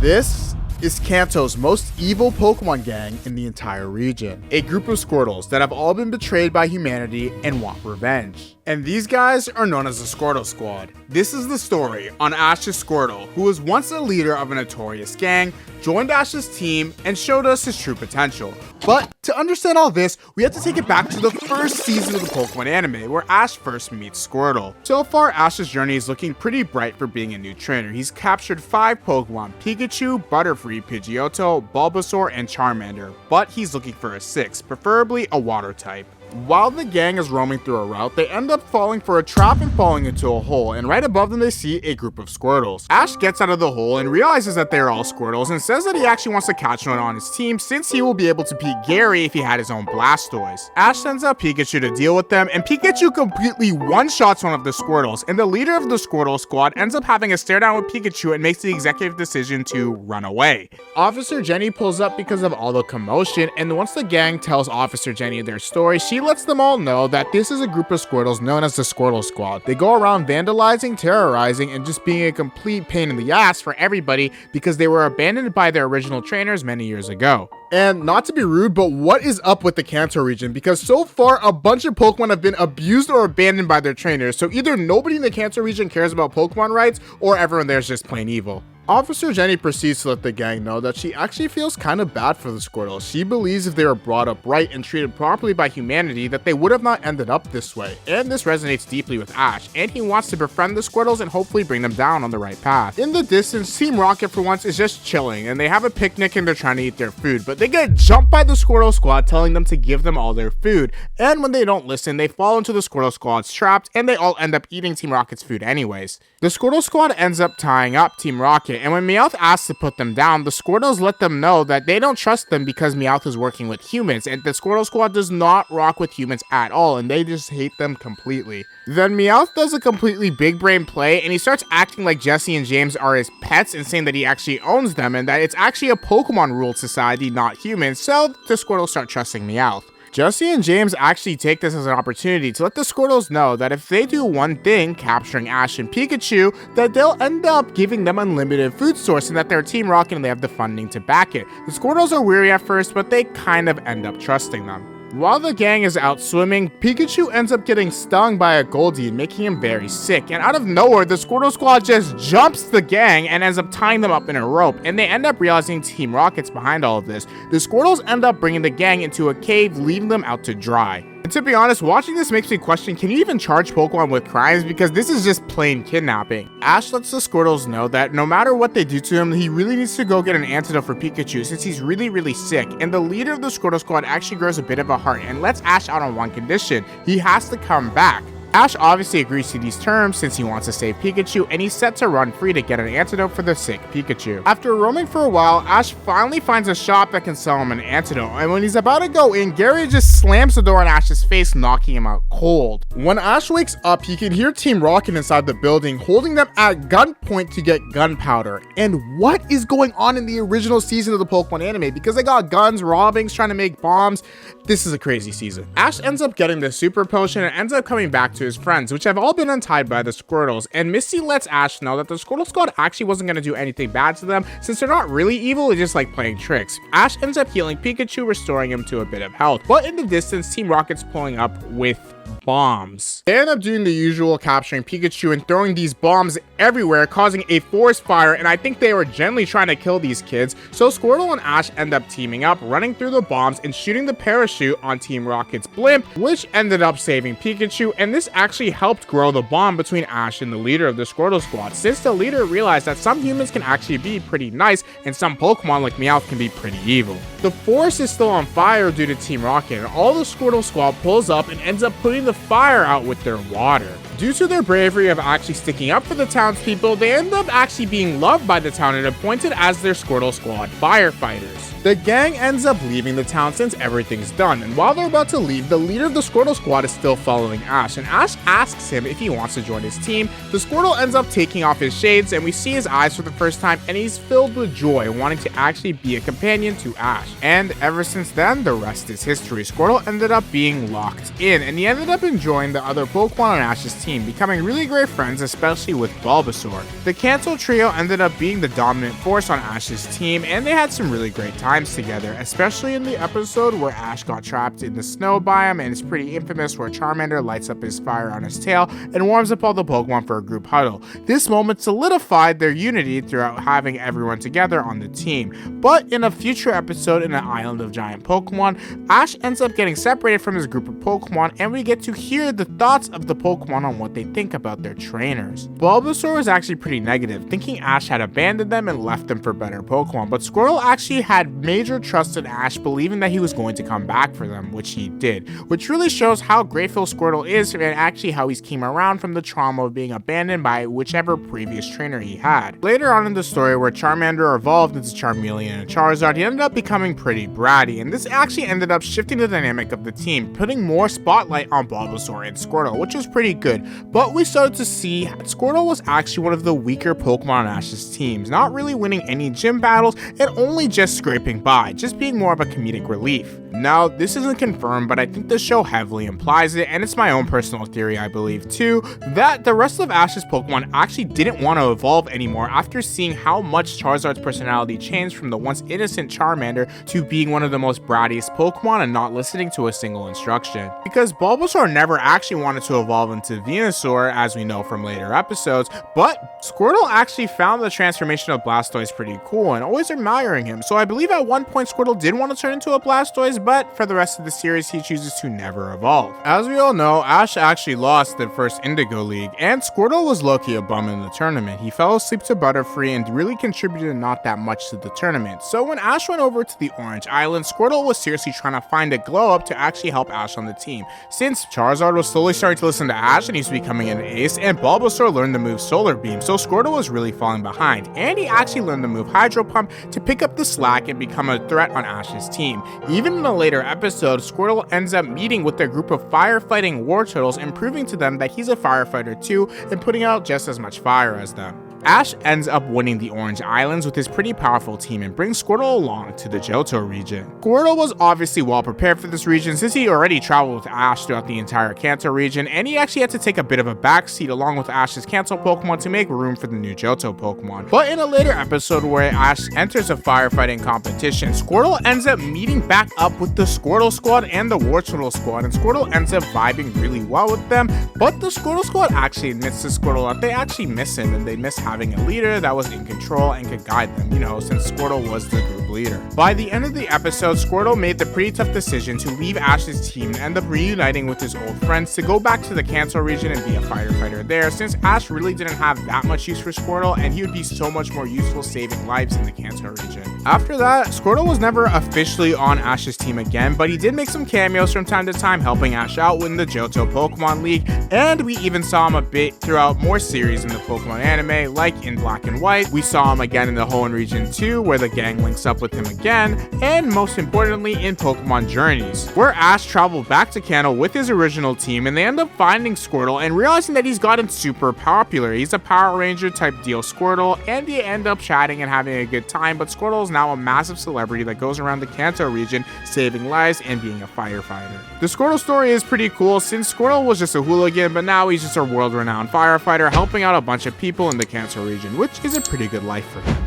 This is Kanto's most evil Pokemon gang in the entire region. A group of Squirtles that have all been betrayed by humanity and want revenge. And these guys are known as the Squirtle Squad. This is the story on Ash's Squirtle, who was once a leader of a notorious gang, joined Ash's team, and showed us his true potential. But to understand all this, we have to take it back to the first season of the Pokemon anime, where Ash first meets Squirtle. So far, Ash's journey is looking pretty bright for being a new trainer. He's captured 5 Pokemon: Pikachu, Butterfree, Pidgeotto, Bulbasaur, and Charmander. But he's looking for a 6th, preferably a water type. While the gang is roaming through a route, they end up falling for a trap and falling into a hole, and right above them they see a group of Squirtles. Ash gets out of the hole and realizes that they're all Squirtles and says that he actually wants to catch one on his team since he will be able to beat Gary if he had his own Blastoise. Ash sends out Pikachu to deal with them, and Pikachu completely one-shots one of the Squirtles, and the leader of the Squirtle Squad ends up having a stare down with Pikachu and makes the executive decision to run away. Officer Jenny pulls up because of all the commotion, and once the gang tells Officer Jenny their story, she lets them all know that this is a group of Squirtles known as the Squirtle Squad. They go around vandalizing, terrorizing, and just being a complete pain in the ass for everybody because they were abandoned by their original trainers many years ago. And not to be rude, but what is up with the Kanto region? Because so far, a bunch of Pokemon have been abused or abandoned by their trainers, so either nobody in the Kanto region cares about Pokemon rights, or everyone there is just plain evil. Officer Jenny proceeds to let the gang know that she actually feels kind of bad for the Squirtles. She believes if they were brought up right and treated properly by humanity, that they would have not ended up this way. And this resonates deeply with Ash, and he wants to befriend the Squirtles and hopefully bring them down on the right path. In the distance, Team Rocket for once is just chilling, and they have a picnic and they're trying to eat their food, but they get jumped by the Squirtle Squad telling them to give them all their food. And when they don't listen, they fall into the Squirtle Squad's traps, and they all end up eating Team Rocket's food anyways. The Squirtle Squad ends up tying up Team Rocket, and when Meowth asks to put them down, the Squirtles let them know that they don't trust them because Meowth is working with humans, and the Squirtle Squad does not rock with humans at all, and they just hate them completely. Then Meowth does a completely big brain play, and he starts acting like Jesse and James are his pets and saying that he actually owns them, and that it's actually a Pokemon-ruled society, not humans, so the Squirtles start trusting Meowth. Jesse and James actually take this as an opportunity to let the Squirtles know that if they do one thing, capturing Ash and Pikachu, that they'll end up giving them unlimited food source and that they're Team Rocket and they have the funding to back it. The Squirtles are weary at first, but they kind of end up trusting them. While the gang is out swimming, Pikachu ends up getting stung by a Goldeen, making him very sick, and out of nowhere, the Squirtle Squad just jumps the gang and ends up tying them up in a rope, and they end up realizing Team Rocket's behind all of this. The Squirtles end up bringing the gang into a cave, leaving them out to dry. And to be honest, watching this makes me question, can you even charge Pokemon with crimes? Because this is just plain kidnapping. Ash lets the Squirtles know that no matter what they do to him, he really needs to go get an antidote for Pikachu since he's really sick. And the leader of the Squirtle Squad actually grows a bit of a heart and lets Ash out on one condition: he has to come back. Ash obviously agrees to these terms since he wants to save Pikachu, and he's set to run free to get an antidote for the sick Pikachu. After roaming for a while, Ash finally finds a shop that can sell him an antidote, and when he's about to go in, Gary just slams the door on Ash's face, knocking him out cold. When Ash wakes up, he can hear Team Rocket inside the building, holding them at gunpoint to get gunpowder. And what is going on in the original season of the Pokemon anime? Because they got guns, robbings, trying to make bombs. This is a crazy season. Ash ends up getting the super potion and ends up coming back to his friends, which have all been untied by the Squirtles, and Misty lets Ash know that the Squirtle Squad actually wasn't going to do anything bad to them since they're not really evil, it's just like playing tricks. Ash ends up healing Pikachu, restoring him to a bit of health, but in the distance, Team Rocket's pulling up with bombs. They end up doing the usual, capturing Pikachu and throwing these bombs everywhere, causing a forest fire, and I think they were generally trying to kill these kids, so Squirtle and Ash end up teaming up, running through the bombs and shooting the parachute on Team Rocket's blimp, which ended up saving Pikachu, and this actually helped grow the bond between Ash and the leader of the Squirtle Squad, since the leader realized that some humans can actually be pretty nice, and some Pokemon like Meowth can be pretty evil. The forest is still on fire due to Team Rocket, and all the Squirtle Squad pulls up and ends up putting the fire out with their water. Due to their bravery of actually sticking up for the townspeople, they end up actually being loved by the town and appointed as their Squirtle Squad firefighters. The gang ends up leaving the town since everything's done, and while they're about to leave, the leader of the Squirtle Squad is still following Ash, and Ash asks him if he wants to join his team. The Squirtle ends up taking off his shades, and we see his eyes for the first time, and he's filled with joy, wanting to actually be a companion to Ash. And ever since then, the rest is history. Squirtle ended up being locked in, and he ended up enjoying the other Pokemon on Ash's team, becoming really great friends, especially with Bulbasaur. The Kanto trio ended up being the dominant force on Ash's team, and they had some really great times together, especially in the episode where Ash got trapped in the snow biome, and it's pretty infamous where Charmander lights up his fire on his tail and warms up all the Pokemon for a group huddle. This moment solidified their unity throughout having everyone together on the team. But in a future episode in an island of giant Pokemon, Ash ends up getting separated from his group of Pokemon, and we get to hear the thoughts of the Pokemon on what they think about their trainers. Bulbasaur was actually pretty negative, thinking Ash had abandoned them and left them for better Pokemon, but Squirtle actually had major trust in Ash, believing that he was going to come back for them, which he did, which really shows how grateful Squirtle is and actually how he's came around from the trauma of being abandoned by whichever previous trainer he had. Later on in the story, where Charmander evolved into Charmeleon and Charizard, he ended up becoming pretty bratty, and this actually ended up shifting the dynamic of the team, putting more spotlight on Bulbasaur and Squirtle, which was pretty good. But we started to see that Squirtle was actually one of the weaker Pokemon on Ash's teams, not really winning any gym battles and only just scraping by, just being more of a comedic relief. Now, this isn't confirmed, but I think the show heavily implies it, and it's my own personal theory, I believe too, that the rest of Ash's Pokemon actually didn't want to evolve anymore after seeing how much Charizard's personality changed from the once innocent Charmander to being one of the most brattiest Pokemon and not listening to a single instruction. Because Bulbasaur never actually wanted to evolve into Venusaur, as we know from later episodes, but Squirtle actually found the transformation of Blastoise pretty cool and always admiring him, so I believe at one point Squirtle did want to turn into a Blastoise, but for the rest of the series he chooses to never evolve. As we all know, Ash actually lost the first Indigo League, and Squirtle was low-key a bum in the tournament. He fell asleep to Butterfree and really contributed not that much to the tournament, so when Ash went over to the Orange Island, Squirtle was seriously trying to find a glow-up to actually help Ash on the team, since Charizard was slowly starting to listen to Ash and he was becoming an ace, and Bulbasaur learned the move Solar Beam, so Squirtle was really falling behind, and he actually learned the move Hydro Pump to pick up the slack and become a threat on Ash's team. Even in a later episode, Squirtle ends up meeting with their group of firefighting war turtles and proving to them that he's a firefighter too and putting out just as much fire as them. Ash ends up winning the Orange Islands with his pretty powerful team and brings Squirtle along to the Johto region. Squirtle was obviously well prepared for this region since he already traveled with Ash throughout the entire Kanto region, and he actually had to take a bit of a backseat along with Ash's Kanto Pokemon to make room for the new Johto Pokemon. But in a later episode where Ash enters a firefighting competition, Squirtle ends up meeting back up with the Squirtle Squad and the War Turtle Squad, and Squirtle ends up vibing really well with them, but the Squirtle Squad actually admits to Squirtle that they actually miss him and they miss having a leader that was in control and could guide them, since Squirtle was the group leader. By the end of the episode, Squirtle made the pretty tough decision to leave Ash's team and end up reuniting with his old friends to go back to the Kanto region and be a firefighter there, since Ash really didn't have that much use for Squirtle and he would be so much more useful saving lives in the Kanto region. After that, Squirtle was never officially on Ash's team again, but he did make some cameos from time to time helping Ash out in the Johto Pokemon League, and we even saw him a bit throughout more series in the Pokemon anime, like in Black and White. We saw him again in the Hoenn region 2, where the gang links up with him again, and most importantly in Pokemon Journeys, where Ash traveled back to Kanto with his original team, and they end up finding Squirtle and realizing that he's gotten super popular. He's a Power Ranger type deal Squirtle, and they end up chatting and having a good time, but Squirtle is now a massive celebrity that goes around the Kanto region saving lives and being a firefighter. The Squirtle story is pretty cool since Squirtle was just a hooligan, but now he's just a world-renowned firefighter helping out a bunch of people in the Kanto region, which is a pretty good life for him.